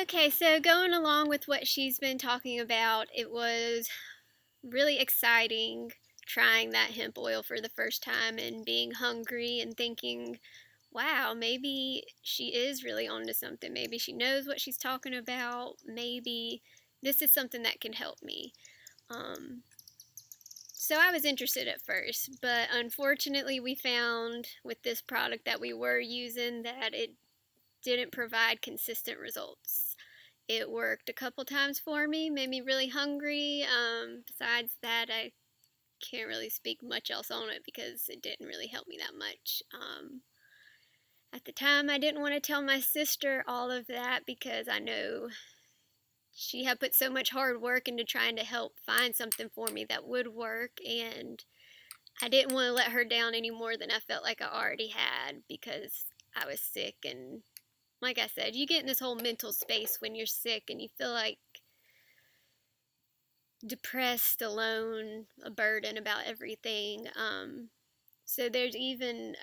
Okay, so going along with what she's been talking about, it was really exciting trying that hemp oil for the first time and being hungry and thinking, wow, maybe she is really onto something. Maybe she knows what she's talking about. Maybe this is something that can help me. Um, so I was interested at first, but unfortunately, we found with this product that we were using that it didn't provide consistent results. It worked a couple times for me, made me really hungry. Besides that, I can't really speak much else on it because it didn't really help me that much. At the time, I didn't want to tell my sister all of that because I know she had put so much hard work into trying to help find something for me that would work, and I didn't want to let her down any more than I felt like I already had because I was sick. And like I said, you get in this whole mental space when you're sick and you feel like depressed, alone, a burden about everything. So there's even,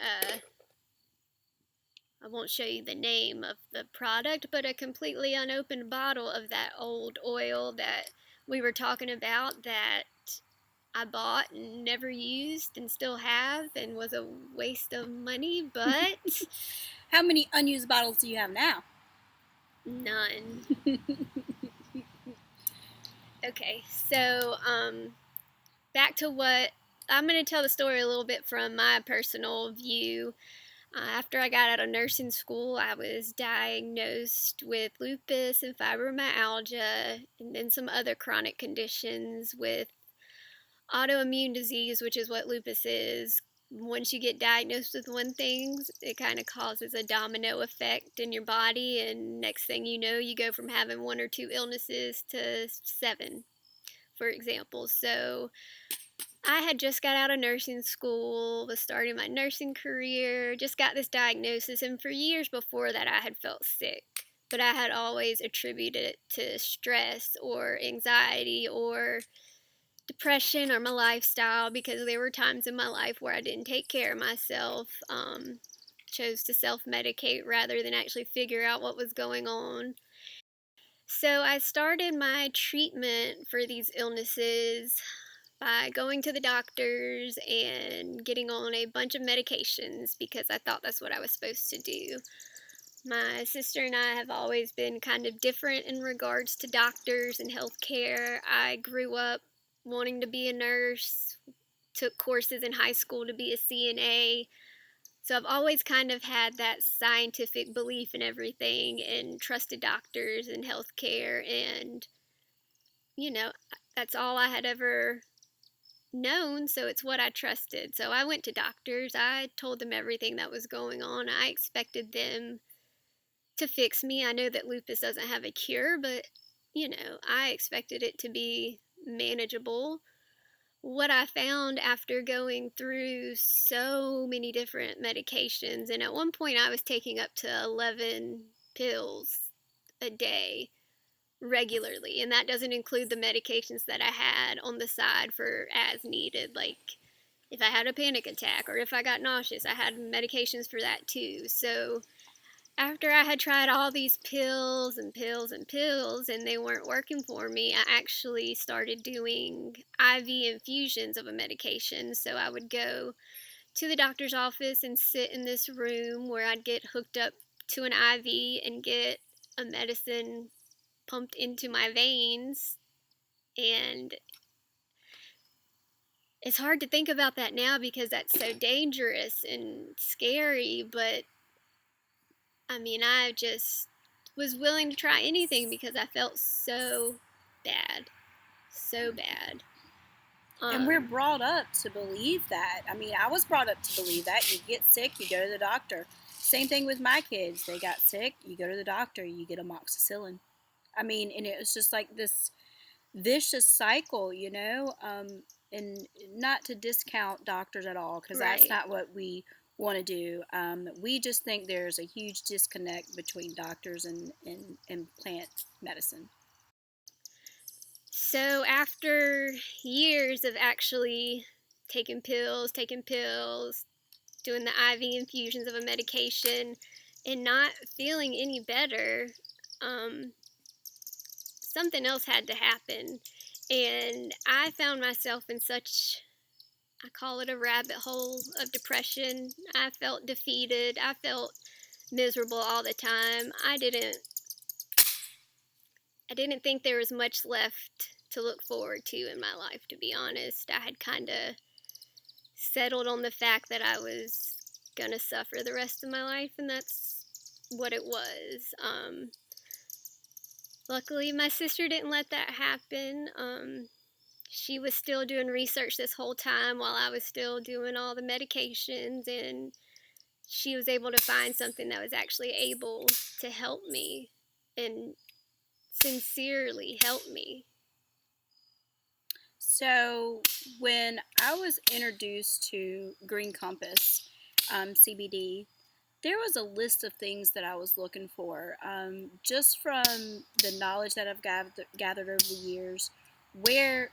I won't show you the name of the product, but a completely unopened bottle of that old oil that we were talking about that I bought and never used and still have and was a waste of money, but How many unused bottles do you have now? none. Okay, so back to what I'm going to tell the story a little bit from my personal view. After I got out of nursing school, I was diagnosed with lupus and fibromyalgia, and then some other chronic conditions with autoimmune disease, which is what lupus is. Once you get diagnosed with one thing, it kind of causes a domino effect in your body, and next thing you know, you go from having one or two illnesses to seven, for example. So I had just got out of nursing school, was starting my nursing career, just got this diagnosis, and for years before that, I had felt sick. But I had always attributed it to stress or anxiety or depression or my lifestyle because there were times in my life where I didn't take care of myself, chose to self medicate rather than actually figure out what was going on. So I started my treatment for these illnesses by going to the doctors and getting on a bunch of medications because I thought that's what I was supposed to do. My sister and I have always been kind of different in regards to doctors and healthcare. I grew up wanting to be a nurse, took courses in high school to be a CNA. So I've always kind of had that scientific belief in everything and trusted doctors and healthcare, and you know, that's all I had ever known, so it's what I trusted. So I went to doctors. I told them everything that was going on. I expected them to fix me. I know that lupus doesn't have a cure, but I expected it to be manageable. What I found after going through so many different medications, and at one point I was taking up to 11 pills a day regularly, and that doesn't include the medications that I had on the side for as needed, like if I had a panic attack or if I got nauseous, I had medications for that too. So after I had tried all these pills and pills and pills and they weren't working for me, I actually started doing IV infusions of a medication. So I would go to the doctor's office and sit in this room where I'd get hooked up to an IV and get a medicine pumped into my veins. And it's hard to think about that now because that's so dangerous and scary, but I mean, I just was willing to try anything because I felt so bad. So bad. And we're brought up to believe that. I mean, I was brought up to believe that. You get sick, you go to the doctor. Same thing with my kids. They got sick, you go to the doctor, you get amoxicillin. I mean, and it was just like this vicious cycle, and not to discount doctors at all, because that's Right. not what we want to do. We just think there's a huge disconnect between doctors and plant medicine. So after years of actually taking pills, doing the IV infusions of a medication, and not feeling any better, something else had to happen. And I found myself in such, I call it a rabbit hole of depression. I felt defeated. I felt miserable all the time. I didn't think there was much left to look forward to in my life, to be honest. I had kind of settled on the fact that I was going to suffer the rest of my life, and that's what it was. Luckily, my sister didn't let that happen. She was still doing research this whole time while I was still doing all the medications, and she was able to find something that was actually able to help me and sincerely help me. So, when I was introduced to Green Compass CBD, there was a list of things that I was looking for, just from the knowledge that I've gathered over the years, where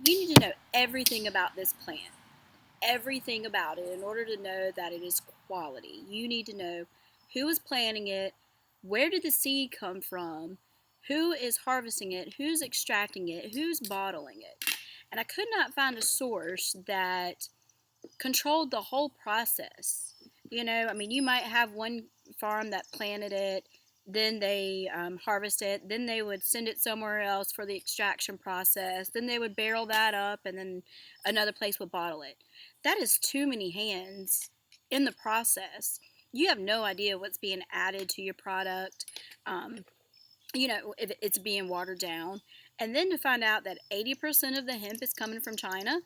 you need to know everything about this plant, everything about it in order to know that it is quality. You need to know who is planting it, where did the seed come from, who is harvesting it, who's extracting it, who's bottling it. And I could not find a source that controlled the whole process. I mean, you might have one farm that planted it, then they harvest it, then they would send it somewhere else for the extraction process, then they would barrel that up, and then another place would bottle it. That is too many hands in the process. You have no idea what's being added to your product. If it's being watered down. And then to find out that 80% of the hemp is coming from China,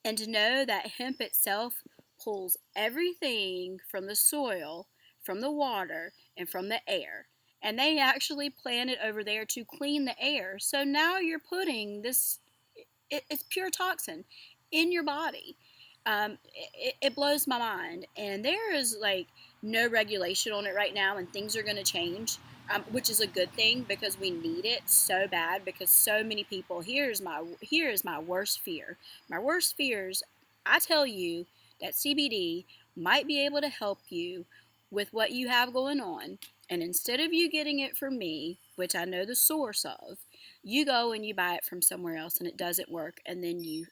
and to know that hemp itself pulls everything from the soil, from the water, and from the air. And they actually plant it over there to clean the air. So now you're putting this, it's pure toxin in your body. It blows my mind. And there is like no regulation on it right now, and things are going to change. Which is a good thing because we need it so bad, because so many people, here is my worst fear. My worst fears, I tell you that CBD might be able to help you with what you have going on, and instead of you getting it from me, which I know the source of, you go and you buy it from somewhere else and it doesn't work, and then you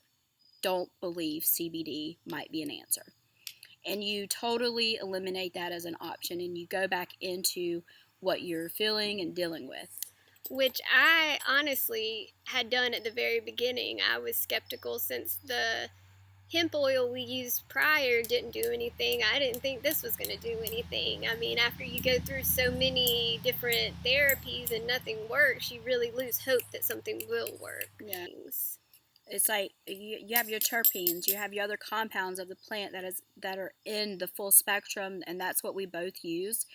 don't believe CBD might be an answer. And you totally eliminate that as an option, and you go back into what you're feeling and dealing with. Which I honestly had done at the very beginning. I was skeptical since the hemp oil we used prior didn't do anything. I didn't think this was going to do anything. I mean, after you go through so many different therapies and nothing works, you really lose hope that something will work. Yeah. It's like you have your terpenes, you have your other compounds of the plant that are in the full spectrum, and that's what we both use.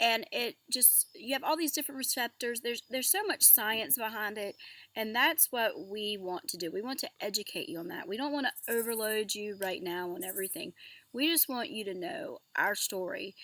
And it just, you have all these different receptors. There's so much science behind it, and that's what we want to do. We want to educate you on that. We don't want to overload you right now on everything. We just want you to know our story.